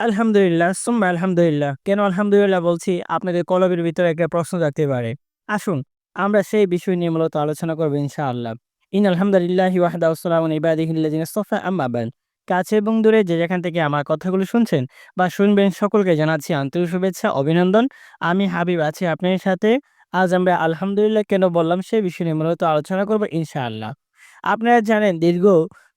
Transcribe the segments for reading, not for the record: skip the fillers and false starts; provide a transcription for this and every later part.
আলহামদুলিল্লাহ, সুম্মা আলহামদুলিল্লাহ। কেন আলহামদুলিল্লাহ বলছি? আপনাদের কলবের ভিতরে একটা প্রশ্ন থাকতে পারে। আসুন, আমরা সেই বিষয় নিয়ে মূলত আলোচনা করব ইনশাআল্লাহ। আলহামদুলিল্লাহি ওয়াহদা ওয়াসসালামু ইবাদিহিল্লাযিনা ইসতাফা আম্মা বাদ। কাছে এবং দূরে যে যেখান থেকে আমার কথাগুলো শুনছেন বা শুনবেন সকলকে জানাচ্ছি আন্তরিক শুভেচ্ছা, অভিনন্দন। আমি হাবিব আছি আপনাদের সাথে। আজ আমরা আলহামদুলিল্লাহ কেন বললাম সে বিষয় নিয়ে মূলত আলোচনা করব ইনশাআল্লাহ। আপনারা জানেন দীর্ঘ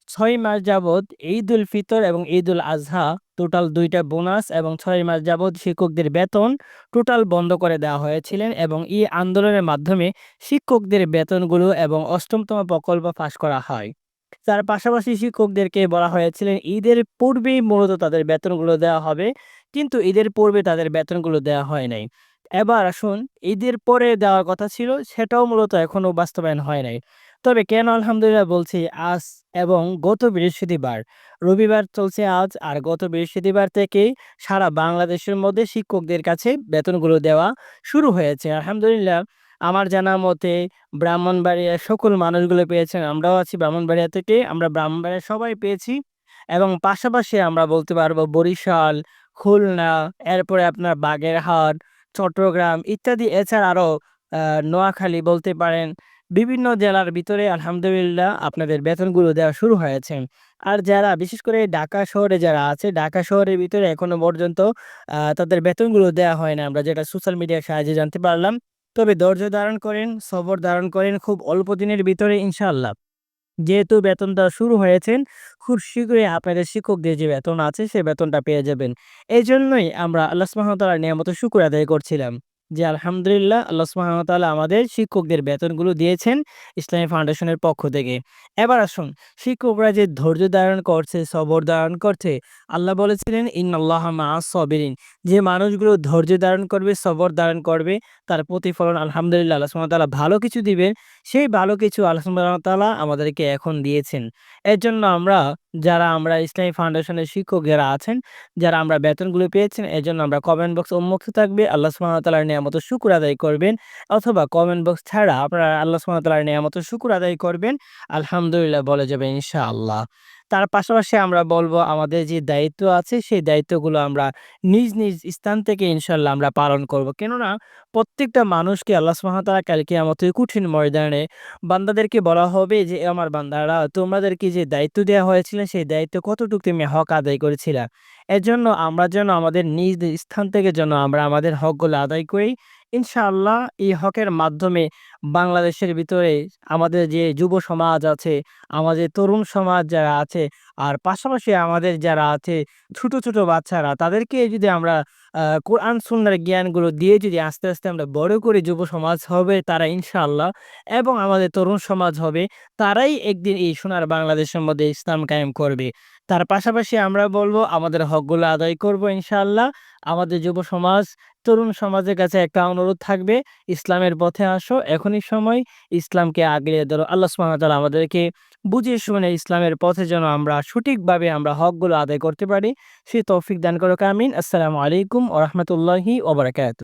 ৬ মাস যাবৎ ঈদুল ফিতর এবং ঈদুল আজহা টোটাল ২ টা বোনাস এবং ৬ মাস যাবৎ শিক্ষকদের বেতন টোটাল বন্ধ করে দেওয়া হয়েছিলেন এবং এই আন্দোলনের মাধ্যমে শিক্ষকদের বেতনগুলো এবং ৮ম তম প্রকল্প পাস করা হয়। তার পাশাপাশি শিক্ষকদেরকে বলা হয়েছিলেন ঈদের পূর্বেই মূলত তাদের বেতনগুলো দেওয়া হবে। কিন্তু ঈদের পূর্বে তাদের বেতনগুলো দেওয়া হয় নাই। এবার আসুন, ঈদের পরে দেওয়ার কথা ছিল সেটাও মূলত এখনো বাস্তবায়ন হয় নাই। তবে কেন আলহামদুলিল্লাহ বলছি? আজ এবং গত বৃহস্পতিবার, রবিবার চলছে আজ, আর গত বৃহস্পতিবার থেকেই সারা বাংলাদেশের মধ্যে শিক্ষকদের কাছে বেতনগুলো দেওয়া শুরু হয়েছে। আলহামদুলিল্লাহ, আমার জানা মতে ব্রাহ্মণবাড়িয়ার সকল মানুষগুলো পেয়েছেন। আমরাও আছি ব্রাহ্মণবাড়িয়া থেকে। আমরা ব্রাহ্মণবাড়িয়ার সবাই পেয়েছি এবং পাশাপাশি আমরা বলতে পারবো বরিশাল, খুলনা, এরপরে আপনার বাগেরহাট, চট্টগ্রাম ইত্যাদি, এছাড়া আরও নোয়াখালী বলতে পারেন। বিভিন্ন জেলার ভিতরে আলহামদুলিল্লাহ আপনাদের বেতনগুলো দেওয়া শুরু হয়েছে। আর যারা বিশেষ করে ঢাকা শহরে যারা আছে, ঢাকা শহরের ভিতরে এখনো পর্যন্ত তাদের বেতনগুলো দেওয়া হয় না। আমরা যেটা সোশ্যাল মিডিয়ার সাহায্যে জানতে পারলাম। তবে ধৈর্য ধারণ করেন, সবর ধারণ করেন। খুব অল্প দিনের ভিতরে ইনশাআল্লাহ, যেহেতু বেতন দেওয়া শুরু হয়েছেন, খুব শীঘ্রই আপনাদের শিক্ষকদের যে বেতন আছে সে বেতনটা পেয়ে যাবেন। এজন্যই আমরা আল্লাহ সুবহানাহু ওয়া তাআলার নিয়ামতের শুকর আদায় করছিলাম যে আলহামদুলিল্লাহ আল্লাহ সুবহানাহু ওয়া তাআলা আমাদের শিক্ষকদের বেতনগুলো দিয়েছেন ইসলামী ফাউন্ডেশনের পক্ষ থেকে। এবার আসুন, শিক্ষকরা যে ধৈর্য ধারণ করছে, সবর ধারণ করছে, আল্লাহ বলেছিলেন ইন্নাল্লাহা মাআস সাবিরিন, যে মানুষগুলো ধৈর্য ধারণ করবে, সবর ধারণ করবে, তার প্রতিফলন আলহামদুলিল্লাহ আল্লাহ সুবহানাহু ওয়া তাআলা ভালো কিছু দিবেন। সেই ভালো কিছু আল্লাহ সুবহানাহু ওয়া তাআলা আমাদেরকে এখন দিয়েছেন। এর জন্য আমরা ইসলামী ফাউন্ডেশনের শিক্ষক যারা আছেন, যারা আমরা বেতনগুলো পেয়েছেন, এজন্য আমরা কমেন্ট বক্স উন্মুক্ত থাকবে। আল্লাহ সুবহানাহু ওয়া তাআলার নিয়ামতের শুকর আদায় করবেন, অথবা কমেন্ট বক্স ছাড়া আপনারা আল্লাহ সুবহানাহু ওয়া তাআলার নিয়ামতের শুকর আদায় করবেন। আলহামদুলিল্লাহ বলে যাবেন ইনশাআল্লাহ। তার পাশাপাশি আমরা বলব আমাদের যে দায়িত্ব আছে সেই দায়িত্বগুলো আমরা নিজ, নিজ স্থান থেকে ইনশাআল্লাহ আমরা পালন করব। কেননা প্রত্যেকটা মানুষকে আল্লাহ সুবহানাহু ওয়া তাআলা কাল কিয়ামতের কঠিন ময়দানে বান্দাদেরকে বলা হবে যে, "এ আমার বান্দারা, তোমাদেরকে যে দায়িত্ব দেওয়া হয়েছিল সেই দায়িত্ব কতটুকু তুমি হক আদায় করেছিলা?" এজন্য আমরা যেন আমাদের নিজ, নিজ স্থান থেকে যেন আমরা আমাদের হকগুলো আদায় করি। ইনশাআল্লাহ এই হকের মাধ্যমে বাংলাদেশের ভিতরে আমাদের যে যুব সমাজ আছে, আমাদের তরুণ সমাজ যারা আছে, আর পাশাপাশি আমাদের যারা আছে ছোট, ছোট বাচ্চারা, তাদেরকে যদি আমরা কোরআন সুন্নাহর জ্ঞানগুলো দিয়ে যদি আস্তে, আস্তে আমরা বড় করি, যুব সমাজ হবে তারা ইনশাআল্লাহ, এবং আমাদের তরুণ সমাজ হবে, তারাই একদিন এই সোনার বাংলাদেশের মধ্যে ইসলাম কায়েম করবে। তার পাশাপাশি আমরা বলব আমাদের হকগুলো আদায় করব ইনশাআল্লাহ। আমাদের যুব সমাজ, তরুণ সমাজের কাছে একটা অনুরোধ থাকবে, ইসলামের পথে আসো। এখনই সময়, ইসলামকে আগলে ধরো। আল্লাহ সুবহানাহু ওয়া তাআলা আমাদেরকে বুঝিয়ে শুনে ইসলামের পথে যেন আমরা সঠিকভাবে আমরা হকগুলো আদায় করতে পারি, সে তৌফিক দান করুক। আমিন। আসসালামু আলাইকুম ওয়া রাহমাতুল্লাহি ওয়া বারাকাতুহু।